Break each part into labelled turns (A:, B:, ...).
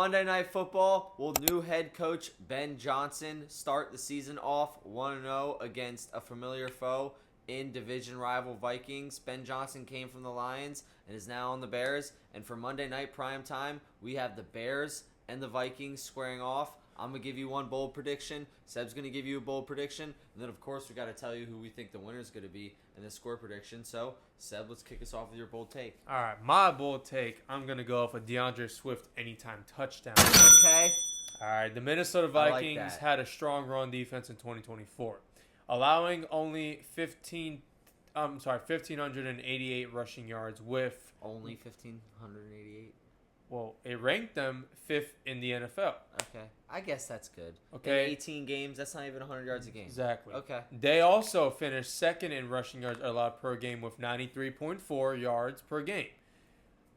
A: Monday Night Football, will new head coach Ben Johnson start the season off 1-0 against a familiar foe in division rival Vikings? Ben Johnson came from the Lions and is now on the Bears. And for Monday Night Prime Time, we have the Bears and the Vikings squaring off. I'm going to give you one bold prediction. Seb's going to give you a bold prediction. And then, of course, we got to tell you who we think the winner is going to be in the score prediction. So, Seb, let's kick us off with your bold take.
B: All right, my bold take, I'm going to go off a DeAndre Swift anytime touchdown.
A: Okay.
B: All right, the Minnesota
A: I like
B: Vikings
A: that.
B: had a strong run defense in 2024, allowing only 1,588 rushing yards with,
A: Only 1,588.
B: well, it ranked them 5th in the NFL.
A: Okay. I guess that's good.
B: Okay.
A: In 18 games, that's not even 100 yards a game.
B: Exactly.
A: Okay.
B: They also finished 2nd in rushing yards allowed per game with 93.4 yards per game.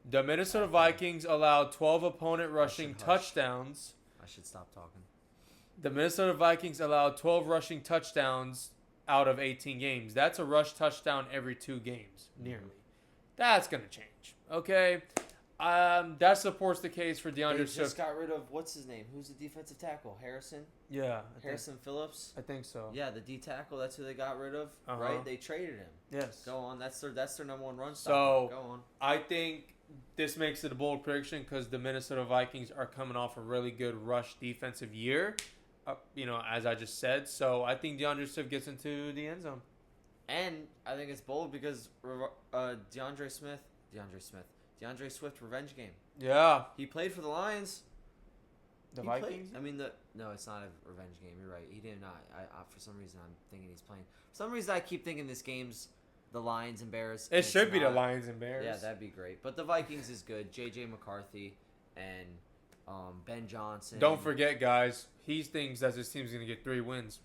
B: The Minnesota Vikings allowed 12 opponent rushing
A: Hush, hush.
B: touchdowns.
A: I should stop talking.
B: The Minnesota Vikings allowed 12 rushing touchdowns out of 18 games. That's a rush touchdown every 2 games, nearly. That's going to change. Okay. That supports the case for
A: They
B: DeAndre
A: just
B: Swift.
A: got rid of, what's his name? Who's the defensive tackle? Harrison?
B: Yeah.
A: Harrison Phillips?
B: I think so.
A: Yeah, the D tackle. That's who they got rid of,
B: Uh-huh.
A: right? They traded him.
B: Yes.
A: Go on. That's their number one run
B: So-
A: stopper. Go on.
B: I think this makes it a bold prediction because the Minnesota Vikings are coming off a really good rush defensive year, as I just said. So I think DeAndre Swift gets into the end zone.
A: And I think it's bold because DeAndre Swift revenge game.
B: Yeah.
A: He played for the Lions.
B: The
A: He played-
B: Vikings?
A: No, it's not a revenge game. You're right. He did not. For some reason, I'm thinking he's playing. For some reason, I keep thinking this game's the Lions and Bears.
B: It
A: and
B: should
A: it's
B: be the
A: not.
B: Lions and Bears.
A: Yeah, that'd be great. But the Vikings is good. J.J. McCarthy and Ben Johnson.
B: Don't forget, guys, he thinks that his team's going to get 3 wins.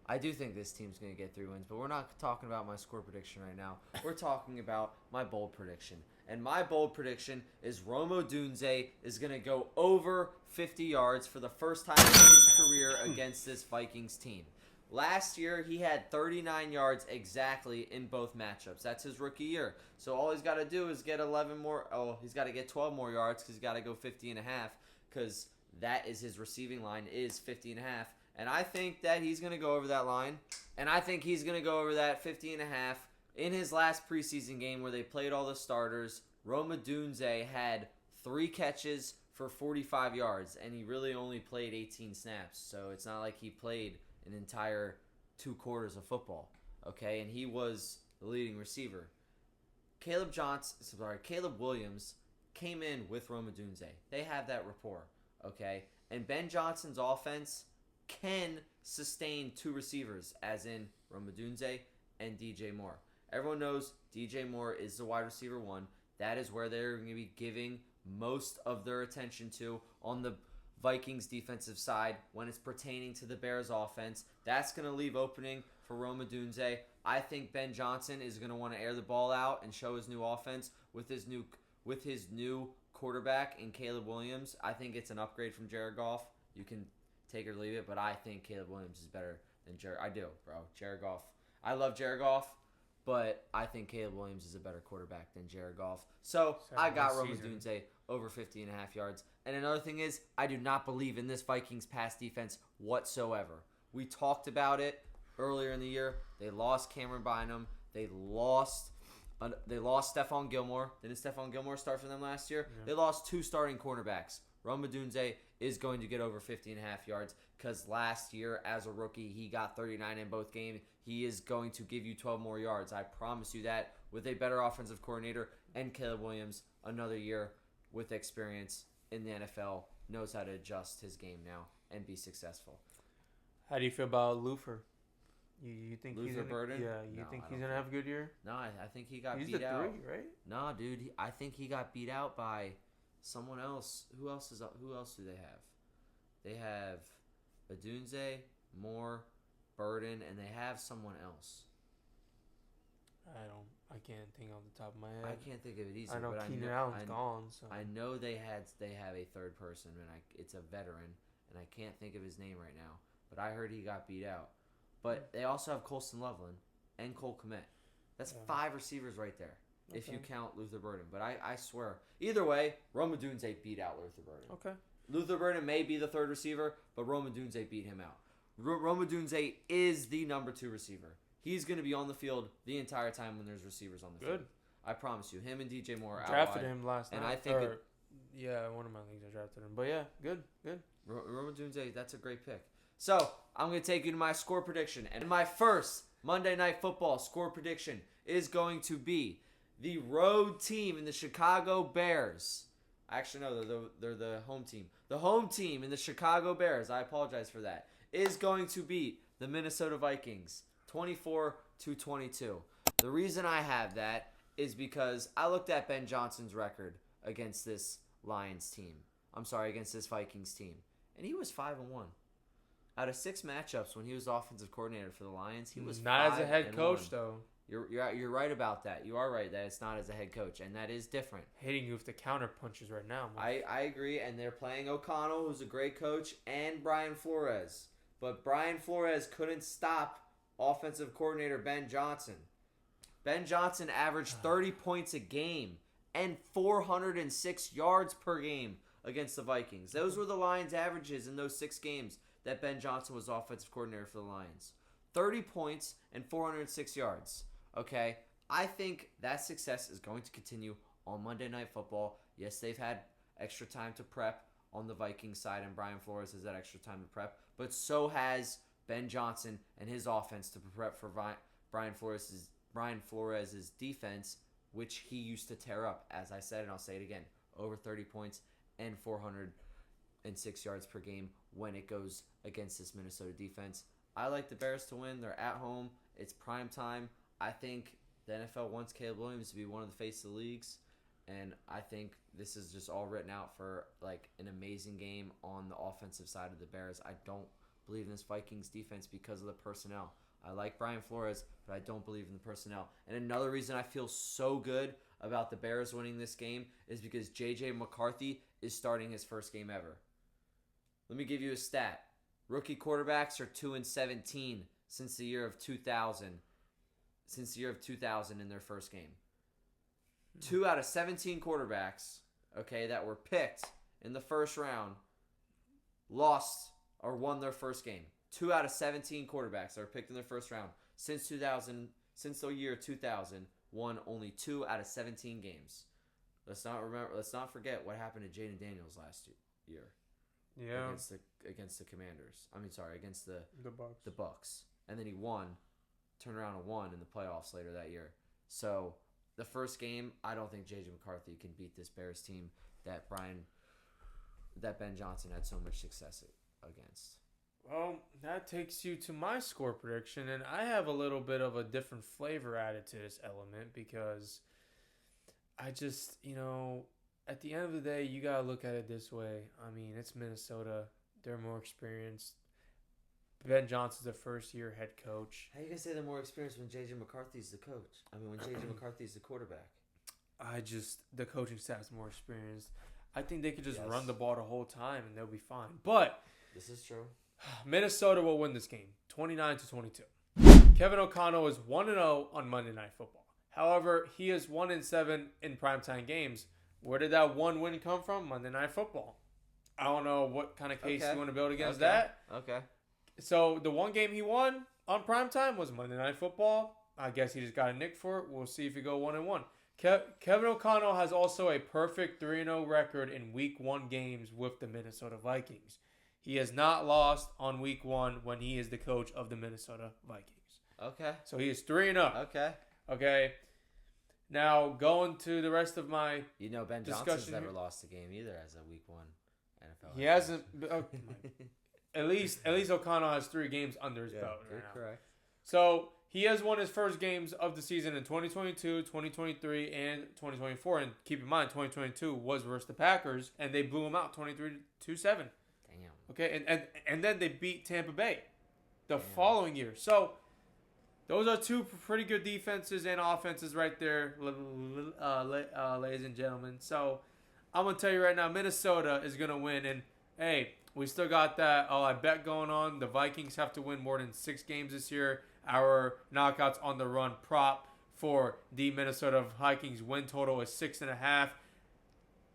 A: I do think this team's going to get 3 wins, but we're not talking about my score prediction right now. We're talking about my bold prediction. And my bold prediction is Rome Odunze is going to go over 50 yards for the first time in his career against this Vikings team. Last year, he had 39 yards exactly in both matchups. That's his rookie year. So all he's got to do is get 11 more. Oh, he's got to get 12 more yards because he's got to go 50 and a half because that is his receiving line is 50 and a half. And I think that he's going to go over that line. And I think he's going to go over that 50 and a half. In his last preseason game where they played all the starters, Rome Odunze had 3 catches for 45 yards. And he really only played 18 snaps. So it's not like he played an entire 2 quarters of football. Okay? And he was the leading receiver. Caleb Williams came in with Rome Odunze. They have that rapport. Okay? And Ben Johnson's offense can sustain 2 receivers, as in Rome Odunze and DJ Moore. Everyone knows DJ Moore is the wide receiver 1. That is where they're going to be giving most of their attention to on the Vikings defensive side when it's pertaining to the Bears offense. That's going to leave opening for Rome Odunze. I think Ben Johnson is going to want to air the ball out and show his new offense with his new quarterback in Caleb Williams. I think it's an upgrade from Jared Goff. You can take or leave it, but I think Caleb Williams is better than Jared. I do, bro. Jared Goff. I love Jared Goff, but I think Caleb Williams is a better quarterback than Jared Goff. So I got Rome Odunze over 50 and a half yards. And another thing is, I do not believe in this Vikings pass defense whatsoever. We talked about it earlier in the year. They lost Cameron Bynum. They lost Stephon Gilmore. Didn't Stephon Gilmore start for them last year? Yeah. They lost 2 starting cornerbacks. Rome Odunze is going to get over 50 and a half yards because last year as a rookie, he got 39 in both games. He is going to give you 12 more yards. I promise you that with a better offensive coordinator and Caleb Williams, another year with experience in the NFL, knows how to adjust his game now and be successful.
B: How do you feel about Luther? You think
A: Luther Burden?
B: Yeah, you think he's going to have a good year?
A: No, I think he got
B: he's
A: beat out.
B: He's the 3, right?
A: No, dude, I think he got beat out by someone else. Who else do they have? They have Odunze, Moore, Burden, and they have someone else.
B: I can't think off the top of my head.
A: I can't think of it either.
B: I know Keenan Allen's gone. So
A: I know they have a third person, and it's a veteran, and I can't think of his name right now. But I heard he got beat out. But they also have Colston Loveland and Cole Kmet. That's 5 receivers right there, if you count Luther Burden. But I swear, either way, Rome Odunze beat out Luther Burden.
B: Okay,
A: Luther Burden may be the third receiver, but Rome Odunze beat him out. Rome Odunze is the number 2 receiver. He's going to be on the field the entire time when there's receivers on the field. I promise you. Him and DJ Moore are
B: drafted him last night.
A: I think
B: one of my leagues I drafted him. But yeah, good.
A: Rome Odunze, that's a great pick. So, I'm going to take you to my score prediction. And my first Monday Night Football score prediction is going to be the road team in the Chicago Bears. Actually, no, they're the home team. The home team in the Chicago Bears, I apologize for that, is going to beat the Minnesota Vikings 24-22. The reason I have that is because I looked at Ben Johnson's record against this against this Vikings team. And he was 5-1. Out of 6 matchups when he was offensive coordinator for the Lions, he was
B: not as a head coach though.
A: You're right about that. You are right that it's not as a head coach, and that is different.
B: Hitting you with the counter punches right now.
A: I agree, and they're playing O'Connell, who's a great coach, and Brian Flores. But Brian Flores couldn't stop offensive coordinator Ben Johnson. Ben Johnson averaged 30 points a game and 406 yards per game against the Vikings. Those were the Lions' averages in those 6 games that Ben Johnson was offensive coordinator for the Lions. 30 points and 406 yards. Okay? I think that success is going to continue on Monday Night Football. Yes, they've had extra time to prep on the Vikings side, and Brian Flores has had extra time to prep, but so has Ben Johnson and his offense to prep for Brian Flores' defense, which he used to tear up, as I said, and I'll say it again, over 30 points and 406 yards per game when it goes against this Minnesota defense. I like the Bears to win. They're at home. It's prime time. I think the NFL wants Caleb Williams to be one of the face of the leagues, and I think this is just all written out for like an amazing game on the offensive side of the Bears. I don't believe in this Vikings defense because of the personnel. I like Brian Flores, but I don't believe in the personnel. And another reason I feel so good about the Bears winning this game is because J.J. McCarthy is starting his first game ever. Let me give you a stat. Rookie quarterbacks are 2-17 since the year of 2000. Since the year of 2000 in their first game. 2 out of 17 quarterbacks, okay, that were picked in the first round lost or won their first game. 2 out of 17 quarterbacks that were picked in their first round since the year 2000 won only 2 out of 17 games. Let's not forget what happened to Jaden Daniels last year.
B: Yeah.
A: Against the Commanders. Against the
B: Bucks.
A: The Bucks. And then he turned around and won in the playoffs later that year. So the first game, I don't think J.J. McCarthy can beat this Bears team that Ben Johnson had so much success against.
B: Well, that takes you to my score prediction, and I have a little bit of a different flavor added to this element because I just, at the end of the day, you got to look at it this way. I mean, it's Minnesota. They're more experienced. Ben Johnson's a first-year head coach.
A: How you going to say they're more experienced when J.J. McCarthy's the coach? When J.J. McCarthy's the quarterback.
B: The coaching staff's more experienced. I think they could just run the ball the whole time, and they'll be fine. But
A: this is true.
B: Minnesota will win this game, 29-22. Kevin O'Connell is 1-0 on Monday Night Football. However, he is 1-7 in primetime games. Where did that one win come from? Monday Night Football. I don't know what kind of case you want to build against that.
A: Okay.
B: So the one game he won on primetime was Monday Night Football. I guess he just got a nick for it. We'll see if he go 1-1. Kevin O'Connell has also a perfect 3-0 record in Week 1 games with the Minnesota Vikings. He has not lost on Week 1 when he is the coach of the Minnesota Vikings.
A: Okay.
B: So he is 3-0. Okay. Now, going to the rest of my
A: Ben Johnson's never lost a game either as a Week 1 NFL.
B: He hasn't. At least O'Connell has 3 games under his belt right now.
A: Correct.
B: So he has won his first games of the season in 2022, 2023, and 2024. And keep in mind, 2022 was versus the Packers, and they blew them out 23-7. Okay, and then they beat Tampa Bay the following year. So those are 2 pretty good defenses and offenses right there, ladies and gentlemen. So I'm going to tell you right now, Minnesota is going to win. And, hey, we still got that I bet going on. The Vikings have to win more than 6 games this year. Our Knockouts on the Run prop for the Minnesota Vikings win total is 6.5.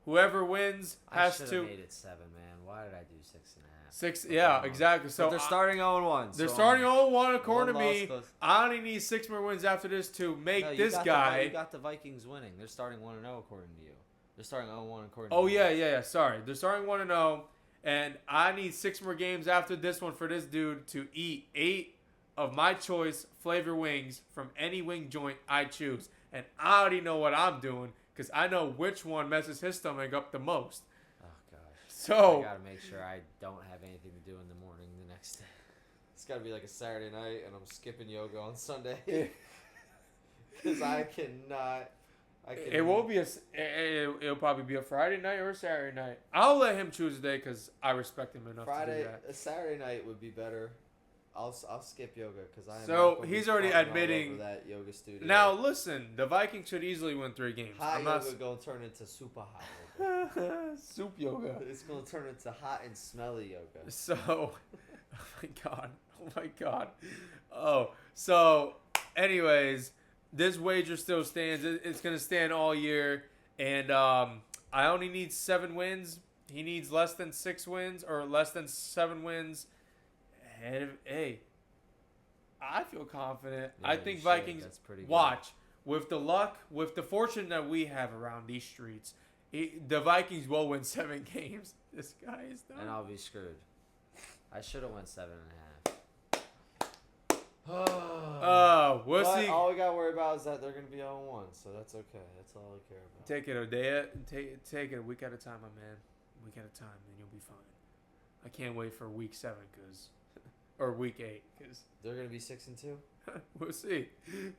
B: Whoever wins
A: I
B: has
A: should
B: to
A: have made it 7, man. Why did I do 6.5?
B: 6.
A: Okay,
B: Yeah,
A: well.
B: exactly. So
A: But they're starting 0-1.
B: They're
A: so
B: starting
A: I'm-
B: 0-1 according to
A: one
B: me.
A: loss,
B: I only need 6 more wins after this to make
A: No, you
B: this
A: got
B: guy.
A: You got the Vikings winning. They're starting 1-0 according to you. They're starting 0-1 according.
B: Oh
A: to you.
B: yeah. Sorry, they're starting 1-0, and I need 6 more games after this one for this dude to eat 8 of my choice flavor wings from any wing joint I choose, and I already know what I'm doing because I know which one messes his stomach up the most.
A: Oh gosh.
B: So
A: I gotta make sure I don't have anything to do in the morning the next day. It's gotta be like a Saturday night, and I'm skipping yoga on Sunday because I cannot.
B: it won't be it'll probably be a Friday night or a Saturday night. I'll let him choose a day because I respect him enough to
A: Friday.
B: do that.
A: A Saturday night would be better. I'll skip yoga because I am.
B: So,
A: not gonna
B: he's
A: be
B: already
A: farting all
B: admitting-
A: over that yoga studio.
B: Now listen, the Vikings should easily win 3 games.
A: hot
B: I'm not
A: yoga gonna turn into super hot yoga.
B: soup yoga.
A: It's gonna turn into hot and smelly yoga.
B: So, oh my god. Oh, so, anyways, this wager still stands. It's gonna stand all year, and I only need 7 wins. He needs less than 6 wins or less than 7 wins. And hey, I feel confident.
A: Yeah,
B: I
A: you
B: think
A: should.
B: Vikings.
A: That's pretty good.
B: Watch with the luck, with the fortune that we have around these streets. The Vikings will win 7 games. This guy is done.
A: And I'll be screwed. I should have went 7.5.
B: Oh, we'll
A: But
B: see.
A: all we gotta worry about is that they're gonna be 0-1, so that's okay. That's all I care about.
B: Take it a day, take it a week at a time, my man. Week at a time, and you'll be fine. I can't wait for week 7 or week 8 because
A: They're gonna be 6-2.
B: we'll see.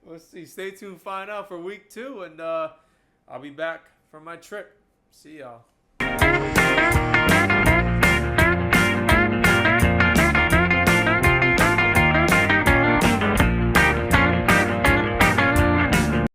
B: We'll see. Stay tuned, find out for week 2, and I'll be back from my trip. See y'all.